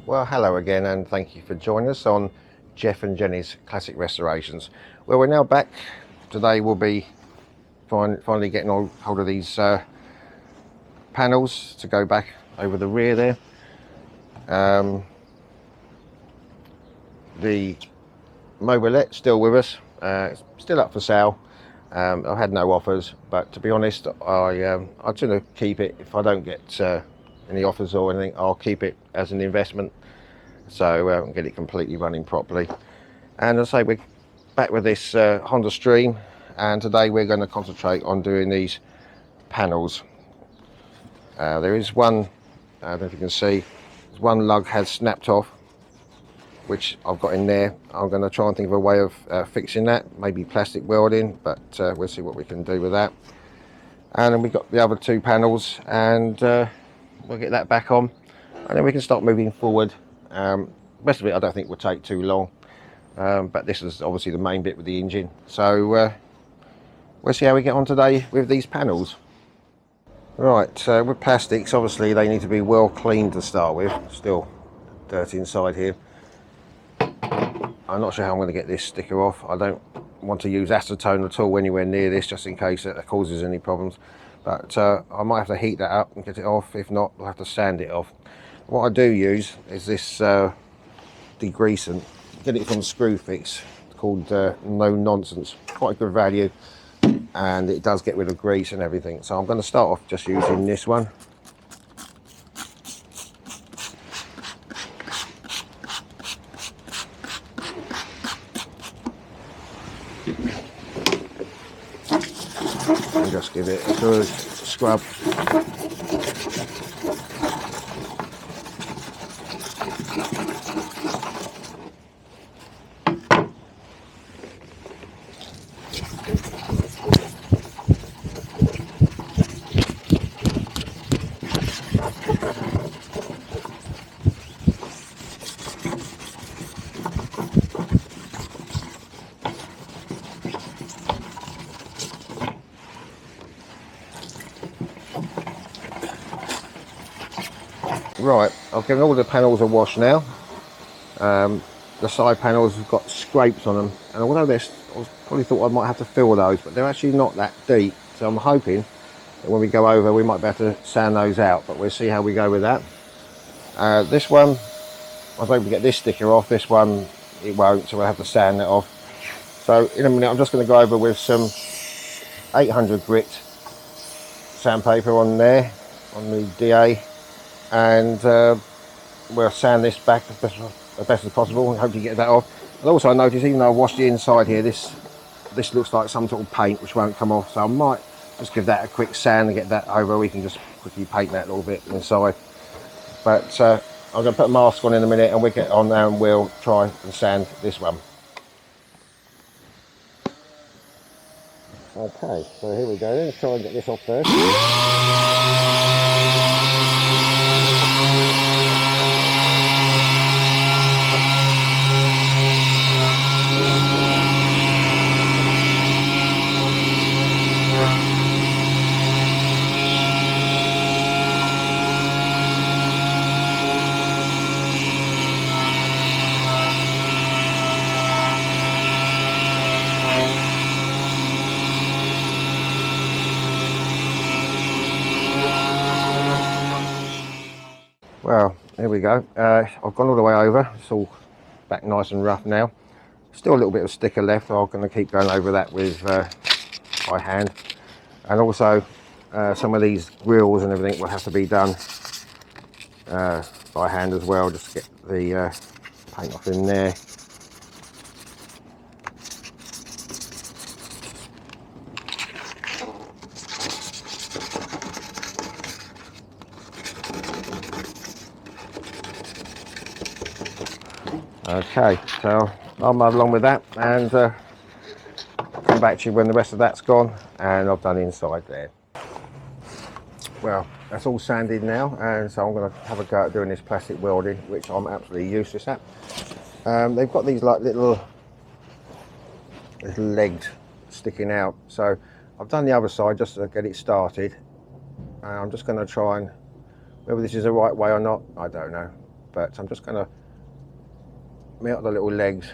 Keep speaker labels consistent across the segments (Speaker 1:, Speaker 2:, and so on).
Speaker 1: Well, hello again, and thank you for joining us on Jeff and Jenny's Classic Restorations. Well, we're now back. Today we'll be finally getting hold of these panels to go back over the rear there. The mobilette still with us, it's still up for sale. I've had no offers, but to be honest, I'd sooner keep it. If I don't get any offers or anything, I'll keep it as an investment, so get it completely running properly. And as I say, we're back with this Honda Stream, and today we're going to concentrate on doing these panels. There is one, I don't know if you can see, one lug has snapped off, which I've got in there. I'm going to try and think of a way of fixing that, maybe plastic welding, but we'll see what we can do with that. And then we've got the other two panels, and we'll get that back on, and then we can start moving forward. The rest of it I don't think will take too long, but this is obviously the main bit with the engine. So we'll see how we get on today with these panels. Right, with plastics, obviously they need to be well cleaned to start with. Still dirty inside here. I'm not sure how I'm going to get this sticker off. I don't want to use acetone at all anywhere near this, just in case that causes any problems. But I might have to heat that up and get it off. If not, I'll have to sand it off. What I do use is this degreasant. Get it from Screwfix. It's called No Nonsense. Quite a good value, and it does get rid of grease and everything. So I'm going to start off just using this one. And just give it a good scrub. Right, I've given all the panels a wash now. The side panels have got scrapes on them, and although I probably thought I might have to fill those, but they're actually not that deep, so I'm hoping that when we go over we might be able to sand those out, but we'll see how we go with that. This one, I was able to get this sticker off. This one it won't, so we'll have to sand that off. So in a minute I'm just going to go over with some 800 grit sandpaper on there, on the DA, and we'll sand this back as best as possible and hope you get that off. And also I noticed, even though I washed the inside here, this looks like some sort of paint which won't come off, so I might just give that a quick sand and get that over. We can just quickly paint that a little bit inside. But I'm going to put a mask on in a minute and we'll get on there and we'll try and sand this one. Okay, so here we go then. Let's try and get this off first. Well, here we go. I've gone all the way over. It's all back nice and rough now. Still a little bit of sticker left. I'm going to keep going over that with by hand. And also some of these grills and everything will have to be done by hand as well, just to get the paint off in there. Okay, so I'll move along with that, and I'll come back to you when the rest of that's gone and I've done inside there. Well, that's all sanded now, and so I'm going to have a go at doing this plastic welding, which I'm absolutely useless at. They've got these like little legs sticking out, so I've done the other side just to get it started. I'm just going to try and, whether this is the right way or not, I don't know. but I'm just going to melt the little legs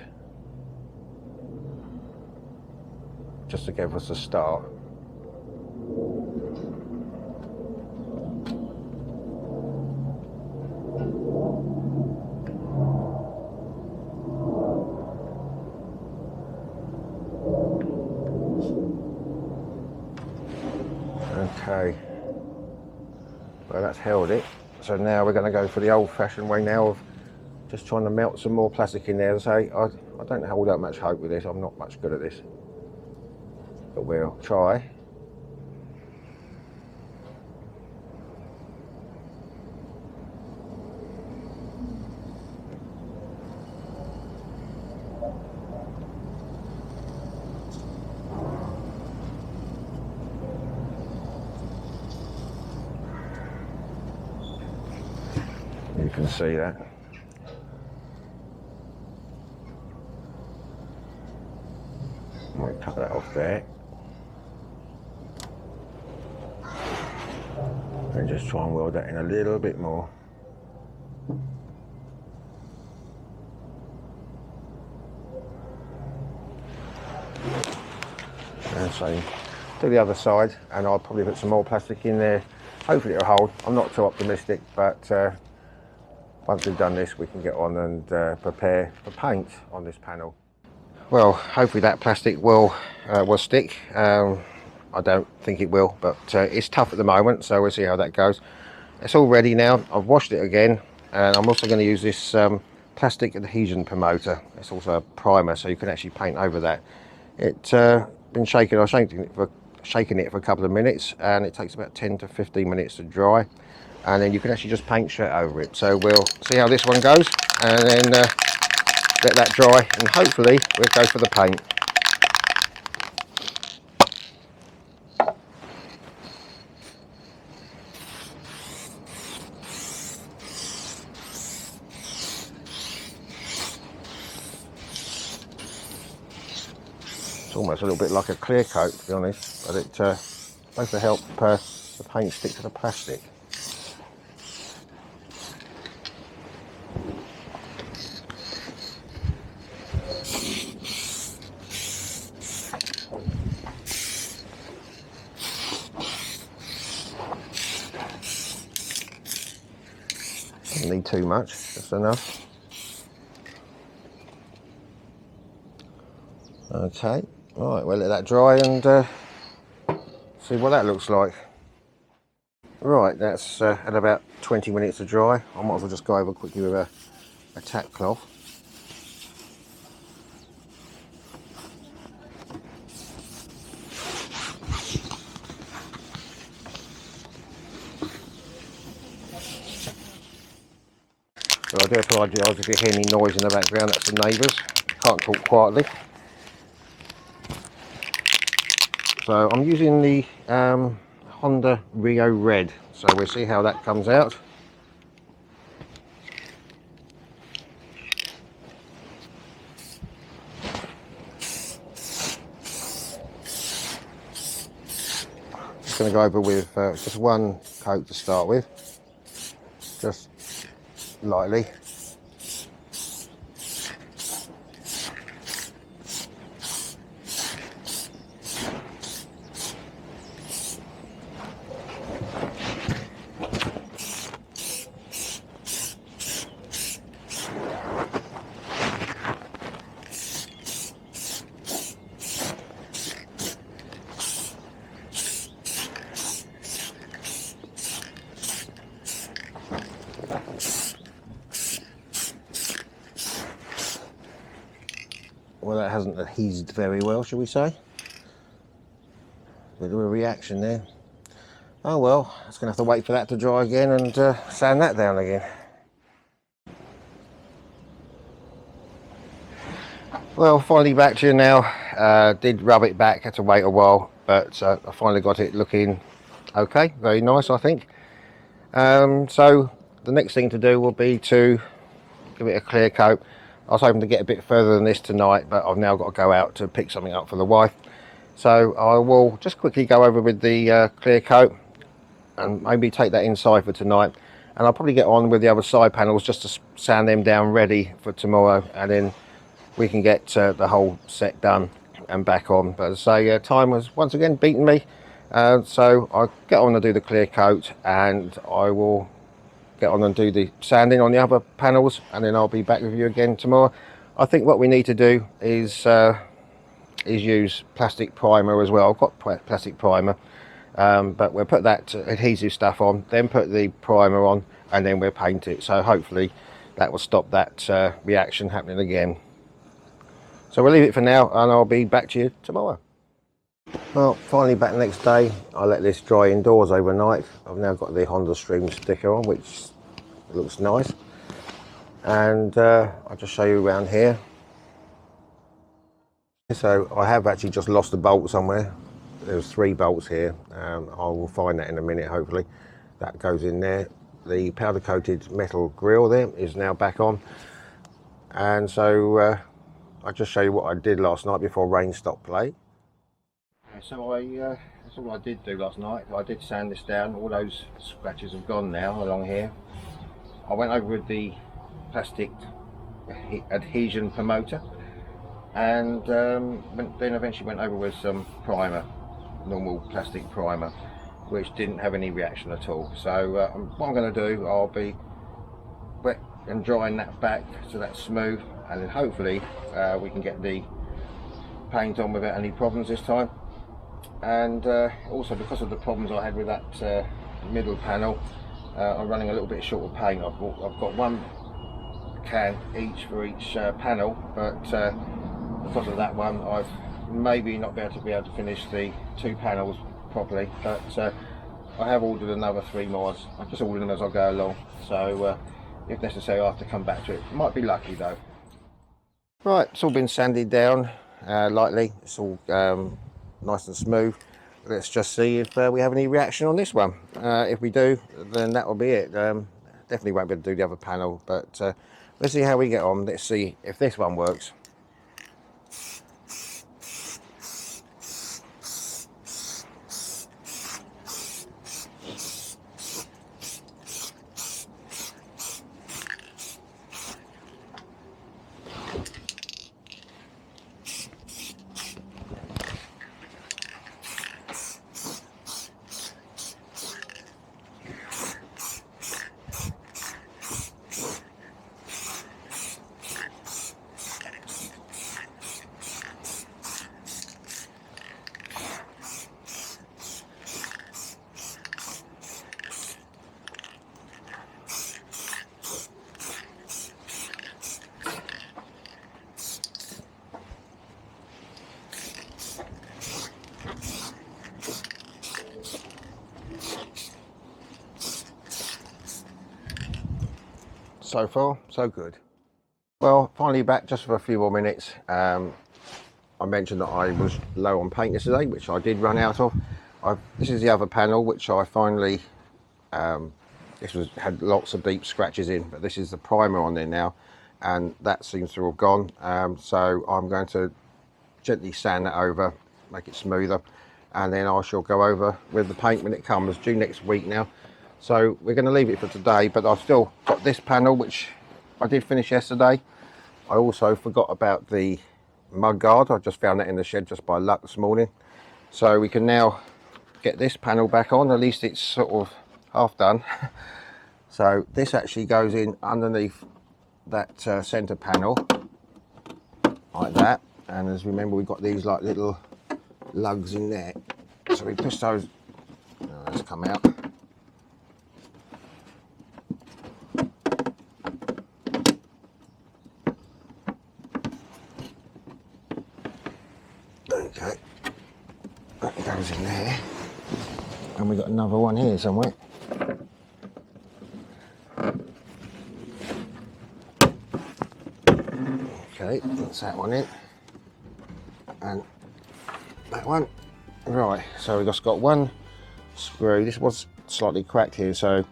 Speaker 1: just to give us a start. Okay, well that's held it. So now we're going to go for the old-fashioned way now of just trying to melt some more plastic in there. As I say, I don't hold out much hope with this. I'm not much good at this, but we'll try. You can see that. I'll cut that off there. And just try and weld that in a little bit more. And so do the other side, and I'll probably put some more plastic in there. Hopefully it'll hold. I'm not too optimistic, but once we've done this, we can get on and prepare for paint on this panel. Well, hopefully that plastic will stick. I don't think it will, but it's tough at the moment, so we'll see how that goes. It's all ready now. I've washed it again, and I'm also going to use this plastic adhesion promoter. It's also a primer, so you can actually paint over that. It's been shaken. I've shaken it for a couple of minutes, and it takes about 10 to 15 minutes to dry. And then you can actually just paint straight over it. So we'll see how this one goes, and then let that dry, and hopefully we'll go for the paint. It's almost a little bit like a clear coat, to be honest, but it's supposed to help the paint stick to the plastic. Doesn't need too much, just enough. Okay, right, we'll let that dry and see what that looks like. Right, that's at about 20 minutes to dry. I might as well just go over quickly with a tack cloth. So I do apologise if you hear any noise in the background, that's the neighbours. Can't talk quietly. So I'm using the Honda Rio Red, so we'll see how that comes out. Just going to go over with just one coat to start with, just lightly. Well, that hasn't adhesed very well, shall we say? Bit of a reaction there. Oh well, it's going to have to wait for that to dry again and sand that down again. Well, finally back to you now. Did rub it back, had to wait a while, but I finally got it looking okay, very nice I think. So the next thing to do will be to give it a clear coat. I was hoping to get a bit further than this tonight, but I've now got to go out to pick something up for the wife. So I will just quickly go over with the clear coat and maybe take that inside for tonight, and I'll probably get on with the other side panels just to sand them down ready for tomorrow, and then we can get the whole set done and back on. But as I say, time has once again beaten me, so I'll get on and do the clear coat, and I will get on and do the sanding on the other panels, and then I'll be back with you again tomorrow. I think what we need to do is use plastic primer as well. I've got plastic primer, but we'll put that adhesive stuff on, then put the primer on, and then we'll paint it. So hopefully that will stop that reaction happening again. So we'll leave it for now, and I'll be back to you tomorrow. Well, finally back the next day. I let this dry indoors overnight. I've now got the Honda Stream sticker on, which looks nice. And I'll just show you around here. So I have actually just lost a bolt somewhere. There's 3 bolts here. I will find that in a minute, hopefully. That goes in there. The powder coated metal grille there is now back on. And so I'll just show you what I did last night before rain stopped play. So that's all I did do last night. I did sand this down. All those scratches have gone now along here. I went over with the plastic adhesion promoter, and then eventually went over with some primer, normal plastic primer, which didn't have any reaction at all. So what I'm going to do, I'll be wet and drying that back so that's smooth, and then hopefully we can get the paint on without any problems this time. And also, because of the problems I had with that middle panel, I'm running a little bit short of paint. I've got 1 can each for each panel, but because of that one, I've maybe not be able to finish the 2 panels properly. But I have ordered another 3 more. I've just ordered them as I go along, so if necessary I'll have to come back to it. Might be lucky though. Right, it's all been sanded down lightly. It's all nice and smooth. Let's just see if we have any reaction on this one. If we do, then that will be it. Definitely won't be able to do the other panel, but let's see how we get on. Let's see if this one works. So far, so good. Well, finally back just for a few more minutes. I mentioned that I was low on paint yesterday, which I did run out of. This is the other panel, which I finally, had lots of deep scratches in, but this is the primer on there now, and that seems to have gone. So I'm going to gently sand that over, make it smoother, and then I shall go over with the paint when it comes, due next week now. So we're going to leave it for today, but I've still got this panel, which I did finish yesterday. I also forgot about the mud guard. I just found that in the shed just by luck this morning. So we can now get this panel back on. At least it's sort of half done. So this actually goes in underneath that center panel like that. And as remember, we've got these like little lugs in there. So we push those, let's come out. Okay, that goes in there, and we've got another one here somewhere. Okay, that's that one in, and that one. Right, so we've just got one screw. This was slightly cracked here, so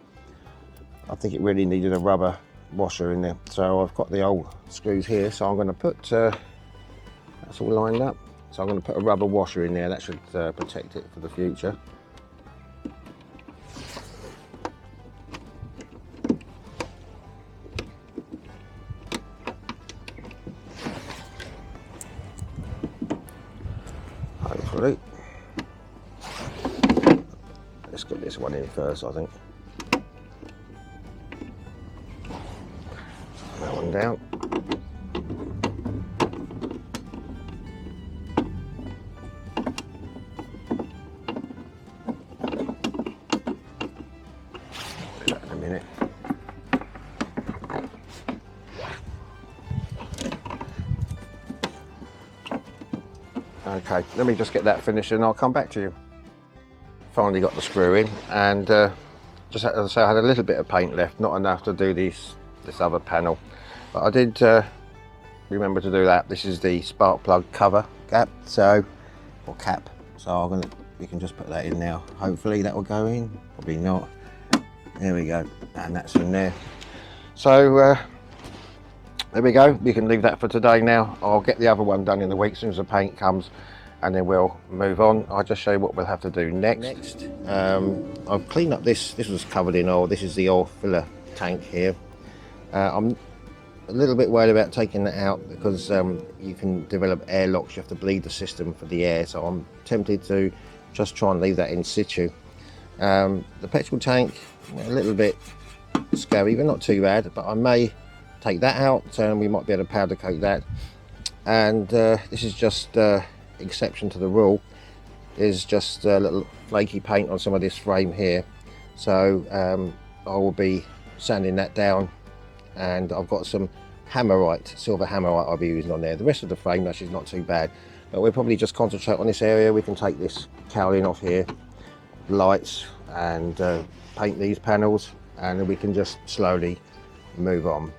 Speaker 1: I think it really needed a rubber washer in there. So I've got the old screws here, so I'm going to put, that's all lined up. So I'm going to put a rubber washer in there. That should protect it for the future. this one in first, I think. That one down. Do that in a minute. Okay, let me just get that finished and I'll come back to you. Finally got the screw in, and just as I say, I had a little bit of paint left, not enough to do this other panel, but I did remember to do that. This is the spark plug cover gap, or cap. So we can just put that in now. Hopefully that will go in. Probably not. There we go, and that's in there. So there we go. We can leave that for today now. I'll get the other one done in the week as soon as the paint comes, and then we'll move on. I'll just show you what we'll have to do next. I've cleaned up this was covered in oil. This is the oil filler tank here. I'm a little bit worried about taking that out because you can develop air locks. You have to bleed the system for the air, so I'm tempted to just try and leave that in situ. The petrol tank, a little bit scary, but not too bad, but I may take that out and we might be able to powder coat that. And this is just exception to the rule. There's just a little flaky paint on some of this frame here, so I will be sanding that down, and I've got some hammerite, silver hammerite I'll be using on there. The rest of the frame actually is not too bad, but we'll probably just concentrate on this area. We can take this cowling off here, lights, and paint these panels, and then we can just slowly move on.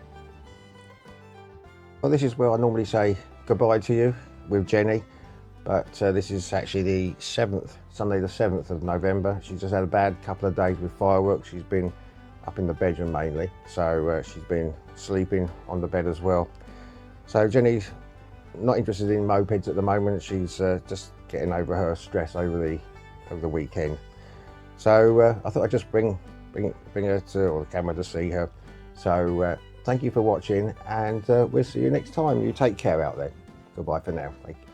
Speaker 1: Well, this is where I normally say goodbye to you with Jenny, but this is actually the 7th, Sunday the 7th of November. She's just had a bad couple of days with fireworks. She's been up in the bedroom mainly, so she's been sleeping on the bed as well. So Jenny's not interested in mopeds at the moment. She's just getting over her stress over the weekend. So I thought I'd just bring her to, or the camera to see her. So thank you for watching, and we'll see you next time. You take care out there. Goodbye for now. Thank you.